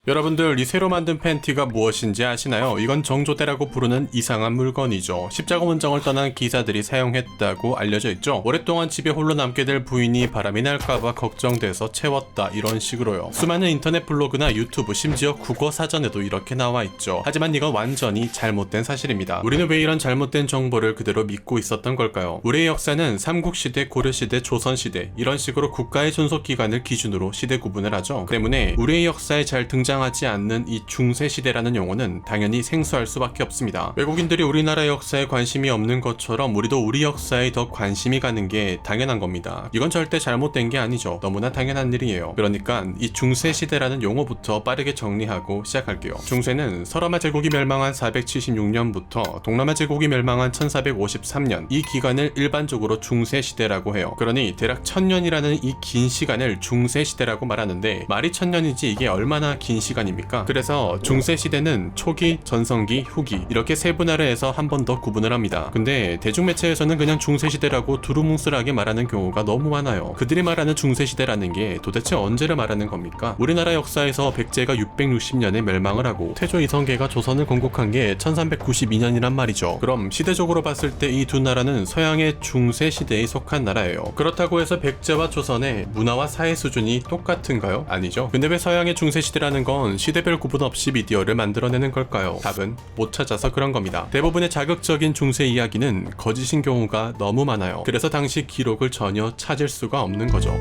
여러분들 이 새로 만든 팬티가 무엇인지 아시나요? 이건 정조대라고 부르는 이상한 물건이죠. 십자가 원정을 떠난 기사들이 사용했다고 알려져 있죠. 오랫동안 집에 홀로 남게 될 부인이 바람이 날까봐 걱정돼서 채웠다, 이런 식으로요. 수많은 인터넷 블로그나 유튜브, 심지어 국어 사전에도 이렇게 나와 있죠. 하지만 이건 완전히 잘못된 사실입니다. 우리는 왜 이런 잘못된 정보를 그대로 믿고 있었던 걸까요? 우리의 역사는 삼국시대, 고려시대, 조선시대 이런 식으로 국가의 존속기간을 기준으로 시대 구분을 하죠. 때문에 우리의 역사에 잘 등장하지 않는 이 중세시대라는 용어는 당연히 생소할 수밖에 없습니다. 외국인들이 우리나라 역사에 관심이 없는 것처럼 우리도 우리 역사에 더 관심이 가는 게 당연한 겁니다. 이건 절대 잘못된 게 아니죠. 너무나 당연한 일이에요. 그러니까 이 중세시대라는 용어부터 빠르게 정리하고 시작할게요. 중세는 서라마 제국이 멸망한 476년부터 동남아 제국이 멸망한 1453년, 이 기간을 일반적으로 중세시대라고 해요. 그러니 대략 1000년이라는 이 긴 시간을 중세시대라고 말하는데, 말이 1000년이지 이게 얼마나 긴 시간입니까? 그래서 중세시대는 초기, 전성기, 후기 이렇게 세 분할을 해서 한 번 더 구분을 합니다. 근데 대중매체에서는 그냥 중세시대라고 두루뭉술하게 말하는 경우가 너무 많아요. 그들이 말하는 중세시대라는 게 도대체 언제를 말하는 겁니까? 우리나라 역사에서 백제가 660년에 멸망을 하고 태조 이성계가 조선을 건국한 게 1392년이란 말이죠. 그럼 시대적으로 봤을 때 이 두 나라는 서양의 중세시대에 속한 나라예요. 그렇다고 해서 백제와 조선의 문화와 사회 수준이 똑같은가요? 아니죠. 근데 왜 서양의 중세시대라는 건 시대별 구분 없이 미디어를 만들어내는 걸까요? 답은 못 찾아서 그런 겁니다. 대부분의 자극적인 중세 이야기는 거짓인 경우가 너무 많아요. 그래서 당시 기록을 전혀 찾을 수가 없는 거죠.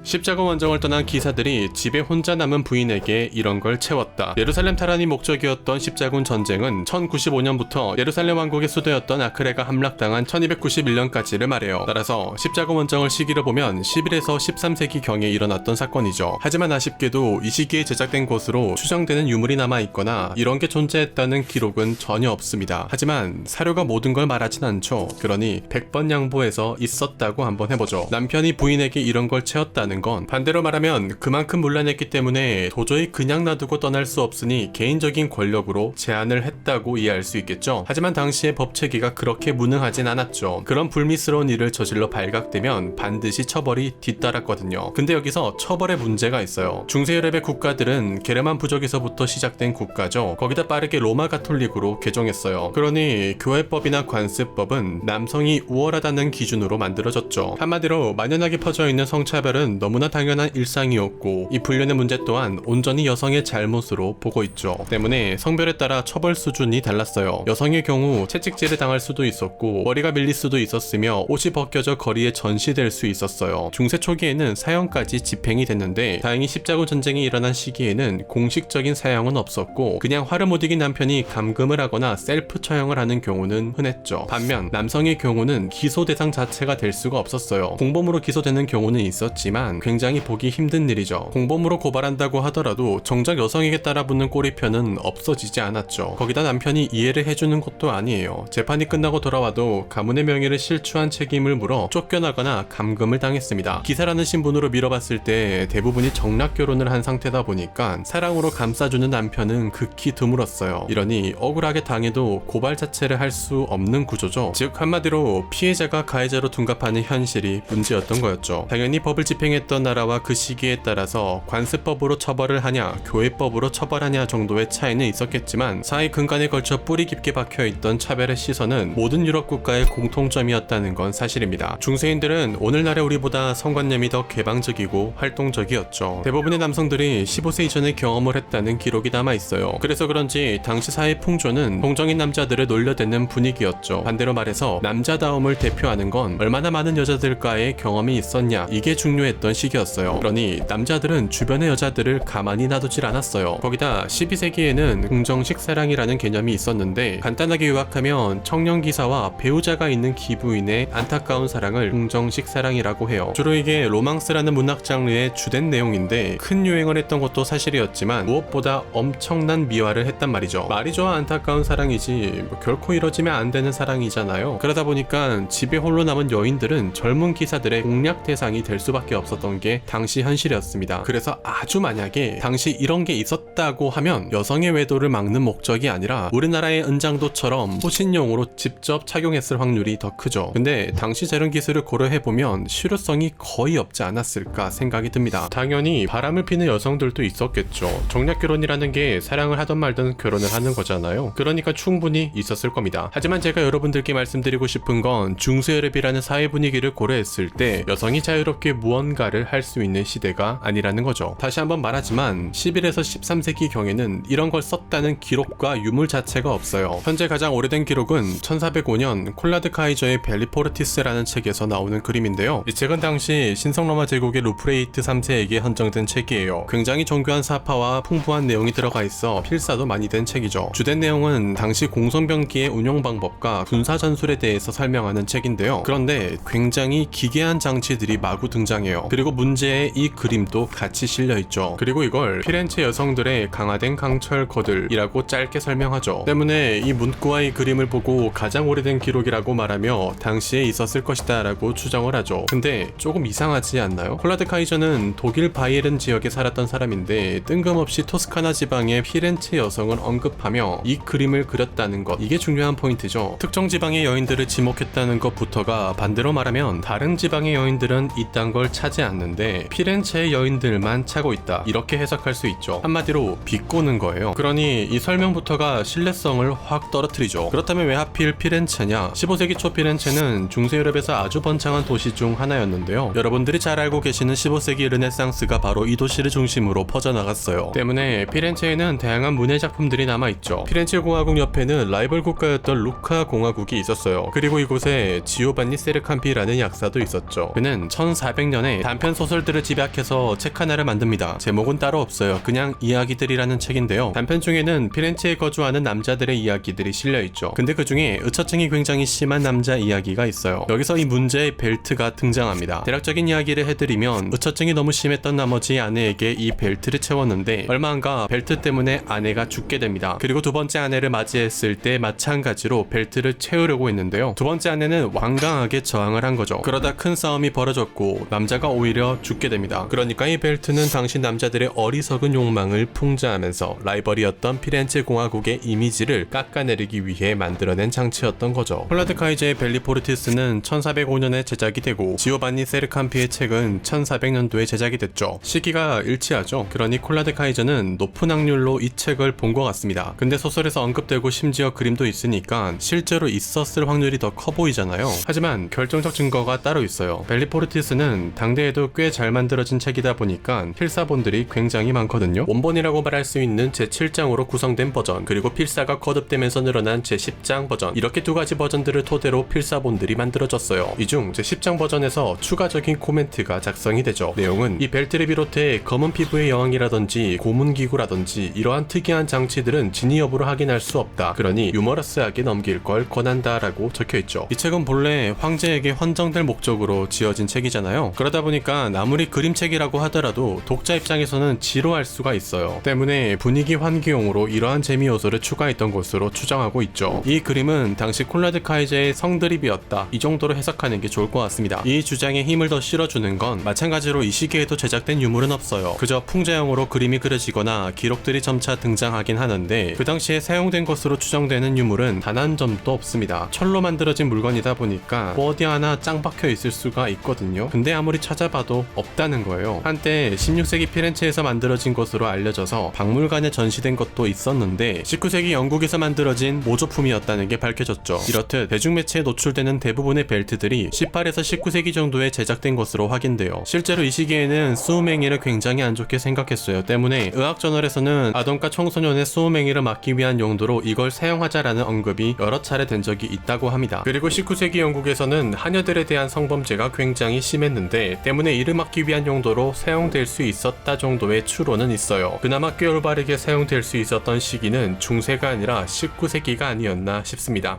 십자가 원정을 떠난 기사들이 집에 혼자 남은 부인에게 이런 걸 채웠다. 예루살렘 탈환이 목적이었던 십자군 전쟁은 1095년부터 예루살렘 왕국의 수도였던 아크레가 함락당한 1291년까지를 말해요. 따라서 십자가 원정을 시기로 보면 11에서 13세기 경에 일어났던 사건이죠. 하지만 아쉽게도 이 시기에 제작된 것으로 추정되는 유물이 남아있거나 이런 게 존재했다는 기록은 전혀 없습니다. 하지만 사료가 모든 걸 말하진 않죠. 그러니 100번 양보해서 있었다고 한번 해보죠. 남편이 부인에게 이런 걸 채웠다는 건 반대로 말하면 그만큼 문란했기 때문에 도저히 그냥 놔두고 떠날 수 없으니 개인적인 권력으로 제안을 했다고 이해할 수 있겠죠. 하지만 당시의 법체계가 그렇게 무능하진 않았죠. 그런 불미스러운 일을 저질러 발각되면 반드시 처벌이 뒤따랐거든요. 근데 여기서 처벌의 문제가 있어요. 중세유럽의 국가들은 게르만 부족에서부터 시작된 국가죠. 거기다 빠르게 로마 가톨릭으로 개종했어요. 그러니 교회법이나 관습법은 남성이 우월하다는 기준으로 만들어졌죠. 한마디로 만연하게 퍼져있는 성차별은 너무나 당연한 일상이었고, 이 불륜의 문제 또한 온전히 여성의 잘못으로 보고 있죠. 때문에 성별에 따라 처벌 수준이 달랐어요. 여성의 경우 채찍질을 당할 수도 있었고 머리가 밀릴 수도 있었으며 옷이 벗겨져 거리에 전시될 수 있었어요. 중세 초기에는 사형까지 집행이 됐는데, 다행히 십자군 전쟁이 일어난 시기에는 공식적인 사형은 없었고 그냥 화를 못 이긴 남편이 감금을 하거나 셀프 처형을 하는 경우는 흔했죠. 반면 남성의 경우는 기소 대상 자체가 될 수가 없었어요. 공범으로 기소되는 경우는 있었지만 굉장히 보기 힘든 일이죠. 공범으로 고발한다고 하더라도 정작 여성에게 따라붙는 꼬리편은 없어지지 않았죠. 거기다 남편이 이해를 해주는 것도 아니에요. 재판이 끝나고 돌아와도 가문의 명예를 실추한 책임을 물어 쫓겨나거나 감금을 당했습니다. 기사라는 신분으로 밀어봤을 때 대부분이 정략 결혼을 한 상태다 보니까 사랑으로 감싸주는 남편은 극히 드물었어요. 이러니 억울하게 당해도 고발 자체를 할 수 없는 구조죠. 즉 한마디로 피해자가 가해자로 둔갑하는 현실이 문제였던 거였죠. 당연히 법을 집행했던 나라와 그 시기에 따라서 관습법으로 처벌을 하냐 교회법으로 처벌하냐 정도의 차이는 있었겠지만 사회 근간에 걸쳐 뿌리 깊게 박혀있던 차별의 시선은 모든 유럽 국가의 공통점이었다는 건 사실입니다. 중세인들은 오늘날의 우리보다 성관념이 더 개방적이고 활동적이었죠. 대부분의 남성들이 15세 이전에 경험을 했다는 기록이 남아있어요. 그래서 그런지 당시 사회 풍조는 동정인 남자들을 놀려대는 분위기였죠. 반대로 말해서 남자다움을 대표하는 건 얼마나 많은 여자들과의 경험이 있었냐, 이게 중요했던 시기였어요. 그러니 남자들은 주변의 여자들을 가만히 놔두질 않았어요. 거기다 12세기에는 궁정식 사랑이라는 개념이 있었는데, 간단하게 요약하면 청년기사와 배우자가 있는 기부인의 안타까운 사랑을 궁정식 사랑이라고 해요. 주로 이게 로망스라는 문학 장르의 주된 내용인데 큰 유행을 했던 것도 사실이었지만 무엇보다 엄청난 미화를 했단 말이죠. 말이 좋아 안타까운 사랑이지 결코 이뤄지면 안 되는 사랑이잖아요. 그러다 보니까 집에 홀로 남은 여인들은 젊은 기사들의 공략 대상이 될 수밖에 없었어요. 있었던 게 당시 현실이었습니다. 그래서 아주 만약에 당시 이런 게 있었다고 하면 여성의 외도를 막는 목적이 아니라 우리나라의 은장도처럼 호신용으로 직접 착용했을 확률이 더 크죠. 근데 당시 재련 기술을 고려해보면 실효성이 거의 없지 않았을까 생각이 듭니다. 당연히 바람을 피는 여성들도 있었겠죠. 정략결혼이라는 게 사랑을 하던 말든 결혼을 하는 거잖아요. 그러니까 충분히 있었을 겁니다. 하지만 제가 여러분들께 말씀드리고 싶은 건 중세유럽이라는 사회 분위기를 고려했을 때 여성이 자유롭게 무언가를 할 수 있는 시대가 아니라는 거죠. 다시 한번 말하지만 11에서 13세기 경에는 이런 걸 썼다는 기록과 유물 자체가 없어요. 현재 가장 오래된 기록은 1405년 콜라드 카이저의 벨리포르티스라는 책에서 나오는 그림인데요. 이 책은 당시 신성로마 제국의 루프레이트 3세에게 헌정된 책이에요. 굉장히 정교한 사파와 풍부한 내용이 들어가 있어 필사도 많이 된 책이죠. 주된 내용은 당시 공성병기의 운용 방법과 군사 전술에 대해서 설명하는 책인데요. 그런데 굉장히 기괴한 장치들이 마구 등장해요. 그리고 문제의 이 그림도 같이 실려있죠. 그리고 이걸 피렌체 여성들의 강화된 강철거들이라고 짧게 설명하죠. 때문에 이 문구와 이 그림을 보고 가장 오래된 기록이라고 말하며 당시에 있었을 것이다 라고 추정을 하죠. 근데 조금 이상하지 않나요? 콜라드 카이저는 독일 바이에른 지역에 살았던 사람인데 뜬금없이 토스카나 지방의 피렌체 여성을 언급하며 이 그림을 그렸다는 것, 이게 중요한 포인트죠. 특정 지방의 여인들을 지목했다는 것부터가 반대로 말하면 다른 지방의 여인들은 이딴 걸 차지 않는데 피렌체의 여인들만 차고 있다, 이렇게 해석할 수 있죠. 한마디로 비꼬는 거예요. 그러니 이 설명부터가 신뢰성을 확 떨어뜨리죠. 그렇다면 왜 하필 피렌체냐? 15세기 초 피렌체는 중세유럽에서 아주 번창한 도시 중 하나였는데요. 여러분들이 잘 알고 계시는 15세기 르네상스가 바로 이 도시를 중심으로 퍼져나갔어요. 때문에 피렌체에는 다양한 문예 작품들이 남아있죠. 피렌체 공화국 옆에는 라이벌 국가였던 루카 공화국이 있었어요. 그리고 이곳에 지오반니 세르캄피라는 약사도 있었죠. 그는 1400년에 단편 소설들을 집약해서 책 하나를 만듭니다. 제목은 따로 없어요. 그냥 이야기들이라는 책인데요. 단편 중에는 피렌체에 거주하는 남자들의 이야기들이 실려있죠. 근데 그 중에 의처증이 굉장히 심한 남자 이야기가 있어요. 여기서 이 문제의 벨트가 등장합니다. 대략적인 이야기를 해드리면 의처증이 너무 심했던 나머지 아내에게 이 벨트를 채웠는데 얼마 안가 벨트 때문에 아내가 죽게 됩니다. 그리고 두 번째 아내를 맞이했을 때 마찬가지로 벨트를 채우려고 했는데요. 두 번째 아내는 완강하게 저항을 한 거죠. 그러다 큰 싸움이 벌어졌고 남자가 오히려 죽게 됩니다. 그러니까 이 벨트는 당시 남자들의 어리석은 욕망을 풍자하면서 라이벌이었던 피렌체 공화국의 이미지를 깎아내리기 위해 만들어낸 장치였던 거죠. 콜라드 카이저의 벨리포르티스는 1405년에 제작이 되고 지오반니 세르캄피의 책은 1400년도에 제작이 됐죠. 시기가 일치하죠. 그러니 콜라드 카이저는 높은 확률로 이 책을 본 것 같습니다. 근데 소설에서 언급되고 심지어 그림도 있으니까 실제로 있었을 확률이 더 커 보이잖아요. 하지만 결정적 증거가 따로 있어요. 벨리포르티스는 당대에도 꽤 잘 만들어진 책이다 보니까 필사본들이 굉장히 많거든요. 원본이라고 말할 수 있는 제7장으로 구성된 버전, 그리고 필사가 거듭되면서 늘어난 제10장 버전, 이렇게 두 가지 버전들을 토대로 필사본들이 만들어졌어요. 이 중 제10장 버전에서 추가적인 코멘트가 작성이 되죠. 내용은 이 벨트를 비롯해 검은 피부의 여왕이라든지 고문기구라든지 이러한 특이한 장치들은 진위 여부를 확인할 수 없다. 그러니 유머러스하게 넘길 걸 권한다 라고 적혀있죠. 이 책은 본래 황제에게 헌정될 목적으로 지어진 책이잖아요. 그러다 보니까 아무리 그림책이라고 하더라도 독자 입장에서는 지루할 수가 있어요. 때문에 분위기 환기용으로 이러한 재미 요소를 추가했던 것으로 추정하고 있죠. 이 그림은 당시 콜라드 카이저의 성드립이었다, 이 정도로 해석하는 게 좋을 것 같습니다. 이 주장에 힘을 더 실어주는 건 마찬가지로 이 시기에도 제작된 유물은 없어요. 그저 풍자용으로 그림이 그려지거나 기록들이 점차 등장하긴 하는데 그 당시에 사용된 것으로 추정되는 유물은 단 한 점도 없습니다. 철로 만들어진 물건이다 보니까 뭐 어디 하나 짱 박혀 있을 수가 있거든요. 근데 아무리 찾아봐도 없다는 거예요. 한때 16세기 피렌체에서 만들어진 것으로 알려져서 박물관에 전시된 것도 있었는데 19세기 영국에서 만들어진 모조품이었다는 게 밝혀졌죠. 이렇듯 대중매체에 노출되는 대부분의 벨트들이 18에서 19세기 정도에 제작된 것으로 확인돼요. 실제로 이 시기에는 수음행위를 굉장히 안 좋게 생각했어요. 때문에 의학저널에서는 아동과 청소년의 수음행위를 막기 위한 용도로 이걸 사용하자라는 언급이 여러 차례 된 적이 있다고 합니다. 그리고 19세기 영국에서는 하녀들에 대한 성범죄가 굉장히 심했는데 때문에 이를 막기 위한 용도로 사용될 수 있었다 정도의 추론은 있어요. 그나마 꽤 올바르게 사용될 수 있었던 시기는 중세가 아니라 19세기가 아니었나 싶습니다.